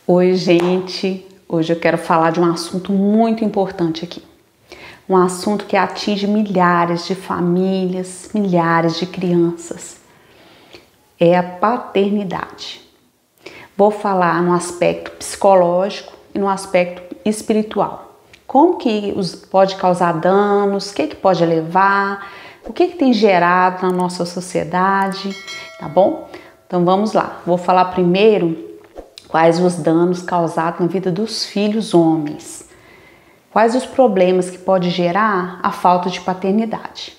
Oi, gente! Hoje eu quero falar de um assunto muito importante aqui. Um assunto que atinge milhares de famílias, milhares de crianças. É a paternidade. Vou falar no aspecto psicológico e no aspecto espiritual. Como que pode causar danos, o que pode levar, o que tem gerado na nossa sociedade, tá bom? Então vamos lá. Vou falar primeiro quais os danos causados na vida dos filhos homens. Quais os problemas que pode gerar a falta de paternidade.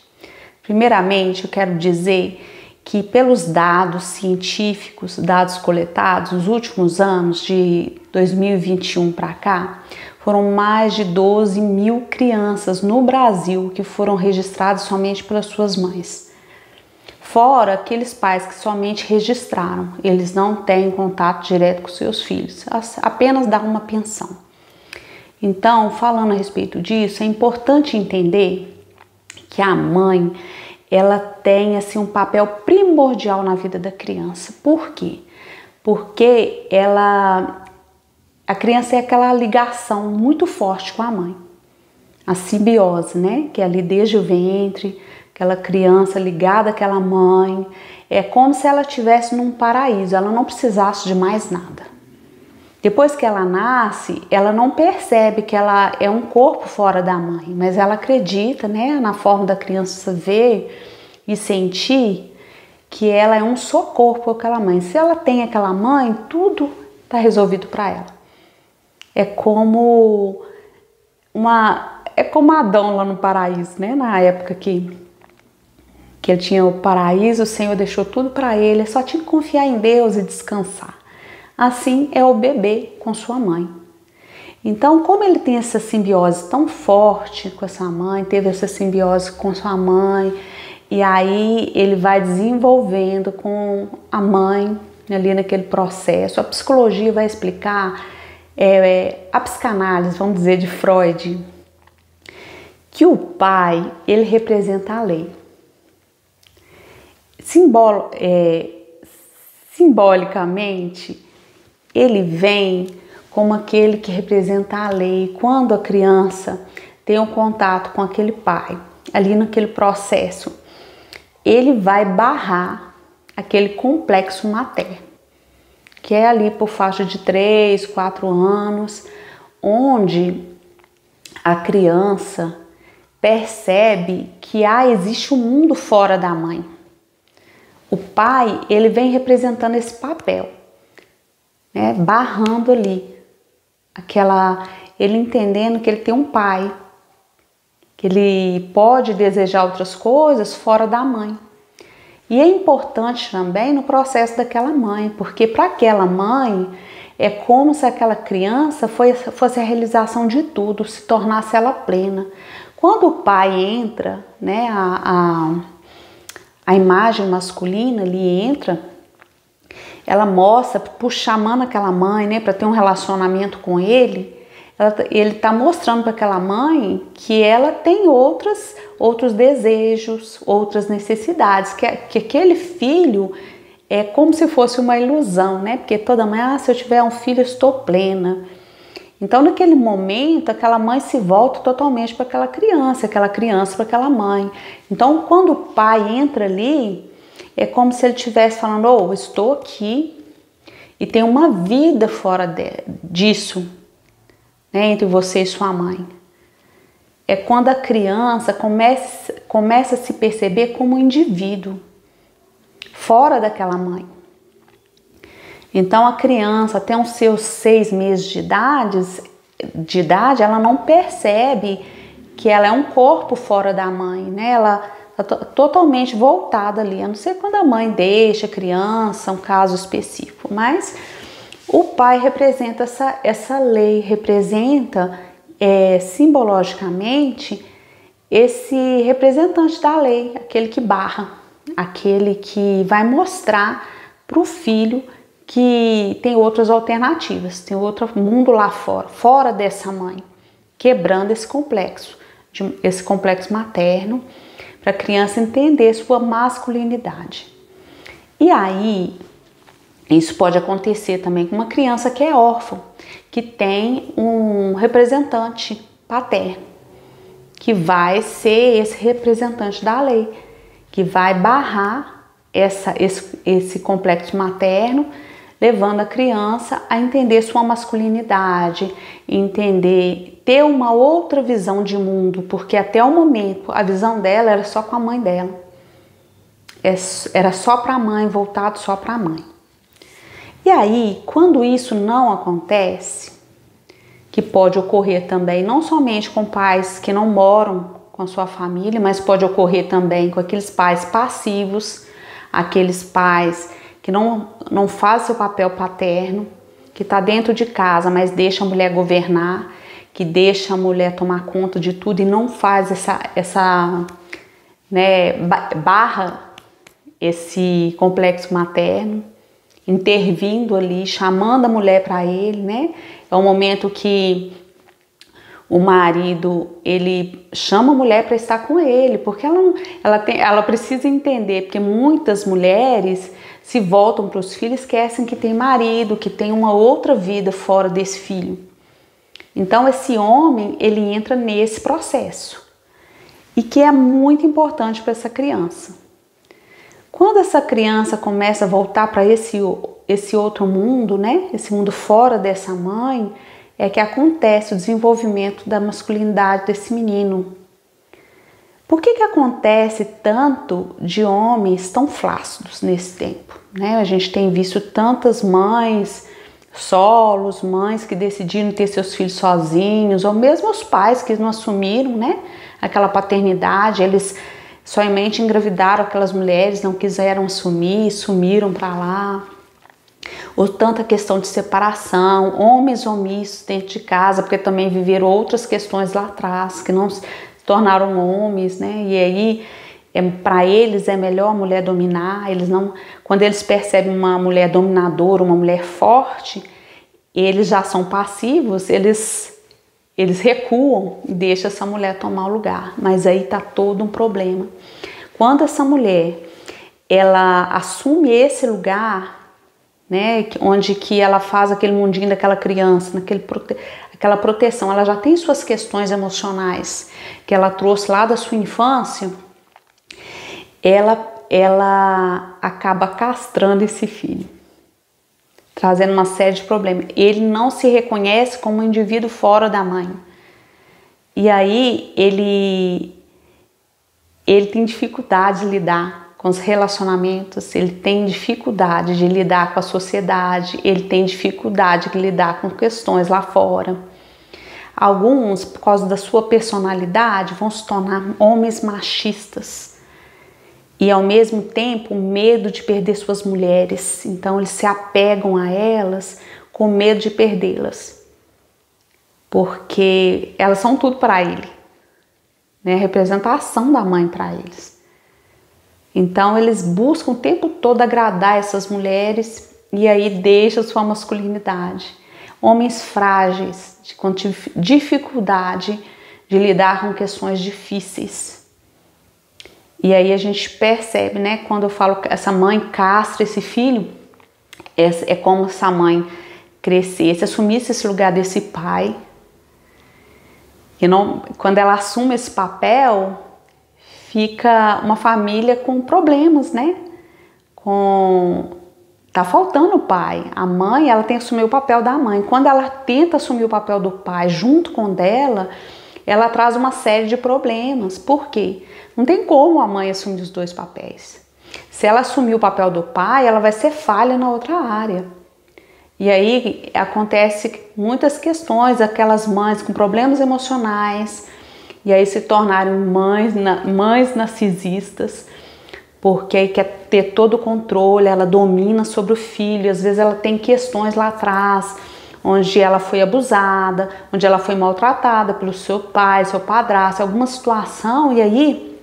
Primeiramente, eu quero dizer que pelos dados científicos, dados coletados nos últimos anos, de 2021 para cá, foram mais de 12 mil crianças no Brasil que foram registradas somente pelas suas mães. Fora aqueles pais que somente registraram, eles não têm contato direto com seus filhos, apenas dá uma pensão. Então, falando a respeito disso, é importante entender que a mãe, ela tem assim um papel primordial na vida da criança. Por quê? Porque a criança é aquela ligação muito forte com a mãe. A simbiose, né? Que é ali desde o ventre, aquela criança ligada àquela mãe, é como se ela estivesse num paraíso, ela não precisasse de mais nada. Depois que ela nasce, ela não percebe que ela é um corpo fora da mãe, mas ela acredita, né, na forma da criança ver e sentir que ela é um só corpo com aquela mãe. Se ela tem aquela mãe, tudo está resolvido para ela. É como Adão lá no paraíso, né, na época que ele tinha o paraíso, o Senhor deixou tudo para ele, só tinha que confiar em Deus e descansar. Assim é o bebê com sua mãe. Então, como ele tem essa simbiose tão forte com essa mãe, teve essa simbiose com sua mãe, e aí ele vai desenvolvendo com a mãe ali naquele processo. A psicologia vai explicar, a psicanálise, vamos dizer, de Freud, que o pai, ele representa a lei. Simbolicamente, ele vem como aquele que representa a lei. Quando a criança tem um contato com aquele pai, ali naquele processo, ele vai barrar aquele complexo materno, que é ali por faixa de 3, 4 anos, onde a criança percebe que existe um mundo fora da mãe. O pai, ele vem representando esse papel, né? Barrando ali, ele entendendo que ele tem um pai, que ele pode desejar outras coisas fora da mãe. E é importante também no processo daquela mãe, porque para aquela mãe é como se aquela criança fosse a realização de tudo, se tornasse ela plena. Quando o pai entra, né, a imagem masculina ali entra, ela mostra, chamando aquela mãe, né, para ter um relacionamento com ele, ele está mostrando para aquela mãe que ela tem outros desejos, outras necessidades, que aquele filho é como se fosse uma ilusão, né? Porque toda mãe, se eu tiver um filho, eu estou plena. Então, naquele momento, aquela mãe se volta totalmente para aquela criança para aquela mãe. Então, quando o pai entra ali, é como se ele estivesse falando, estou aqui e tem uma vida fora disso, né, entre você e sua mãe. É quando a criança começa a se perceber como um indivíduo, fora daquela mãe. Então, a criança, até os seus 6 meses de idade, ela não percebe que ela é um corpo fora da mãe, né? Ela está totalmente voltada ali, a não ser quando a mãe deixa a criança, um caso específico. Mas o pai representa essa lei, representa simbologicamente esse representante da lei, aquele que barra, aquele que vai mostrar para o filho que tem outras alternativas, tem outro mundo lá fora dessa mãe, quebrando esse complexo materno, para a criança entender sua masculinidade. E aí, Isso pode acontecer também com uma criança que é órfã, que tem um representante paterno, que vai ser esse representante da lei, que vai barrar esse complexo materno, levando a criança a entender sua masculinidade, ter uma outra visão de mundo, porque até o momento a visão dela era só com a mãe dela. Era só para a mãe, voltado só para a mãe. E aí, quando isso não acontece, que pode ocorrer também não somente com pais que não moram com a sua família, mas pode ocorrer também com aqueles pais passivos, aqueles pais que não fazem seu papel paterno, que está dentro de casa, mas deixa a mulher governar, que deixa a mulher tomar conta de tudo e não faz barra esse complexo materno, intervindo ali, chamando a mulher para ele, né? É um momento que o marido, ele chama a mulher para estar com ele, porque ela precisa entender, porque muitas mulheres se voltam para os filhos, esquecem que tem marido, que tem uma outra vida fora desse filho. Então esse homem, ele entra nesse processo, e que é muito importante para essa criança. Quando essa criança começa a voltar para esse outro mundo, né? Esse mundo fora dessa mãe, é que acontece o desenvolvimento da masculinidade desse menino. Por que acontece tanto de homens tão flácidos nesse tempo, né? A gente tem visto tantas mães solos, mães que decidiram ter seus filhos sozinhos, ou mesmo os pais que não assumiram, né, aquela paternidade, eles somente engravidaram aquelas mulheres, não quiseram assumir, sumiram para lá. Ou tanta questão de separação, homens omissos dentro de casa, porque também viveram outras questões lá atrás, que não se tornaram homens, né? E aí, para eles é melhor a mulher dominar. Quando eles percebem uma mulher dominadora, uma mulher forte, eles já são passivos, eles recuam e deixam essa mulher tomar o lugar. Mas aí tá todo um problema. Quando essa mulher, ela assume esse lugar, né, onde que ela faz aquele mundinho daquela criança, aquela proteção, ela já tem suas questões emocionais que ela trouxe lá da sua infância, ela acaba castrando esse filho, trazendo uma série de problemas. Ele não se reconhece como um indivíduo fora da mãe. E aí ele tem dificuldade de lidar com os relacionamentos, ele tem dificuldade de lidar com a sociedade, ele tem dificuldade de lidar com questões lá fora. Alguns, por causa da sua personalidade, vão se tornar homens machistas e ao mesmo tempo medo de perder suas mulheres. Então eles se apegam a elas com medo de perdê-las, porque elas são tudo para ele, né? A representação da mãe para eles. Então eles buscam o tempo todo agradar essas mulheres e aí deixa sua masculinidade. Homens frágeis, com dificuldade de lidar com questões difíceis. E aí a gente percebe, né, quando eu falo que essa mãe castra esse filho, é como se a mãe crescesse, assumisse esse lugar desse pai. E quando ela assume esse papel, fica uma família com problemas, né? Tá faltando o pai. A mãe, ela tem que assumir o papel da mãe. Quando ela tenta assumir o papel do pai junto com dela, ela traz uma série de problemas. Por quê? Não tem como a mãe assumir os dois papéis. Se ela assumir o papel do pai, ela vai ser falha na outra área. E aí acontece muitas questões, aquelas mães com problemas emocionais, e aí se tornarem mães narcisistas, porque aí quer ter todo o controle, ela domina sobre o filho, às vezes ela tem questões lá atrás, onde ela foi abusada, onde ela foi maltratada pelo seu pai, seu padrasto, alguma situação, e aí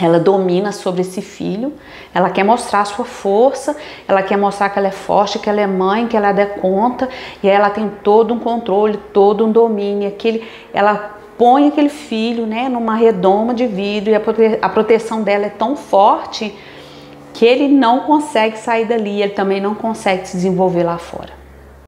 ela domina sobre esse filho, ela quer mostrar a sua força, ela quer mostrar que ela é forte, que ela é mãe, que ela dá conta, e aí ela tem todo um controle, todo um domínio, ela põe aquele filho, né, numa redoma de vidro, e a proteção dela é tão forte que ele não consegue sair dali, ele também não consegue se desenvolver lá fora.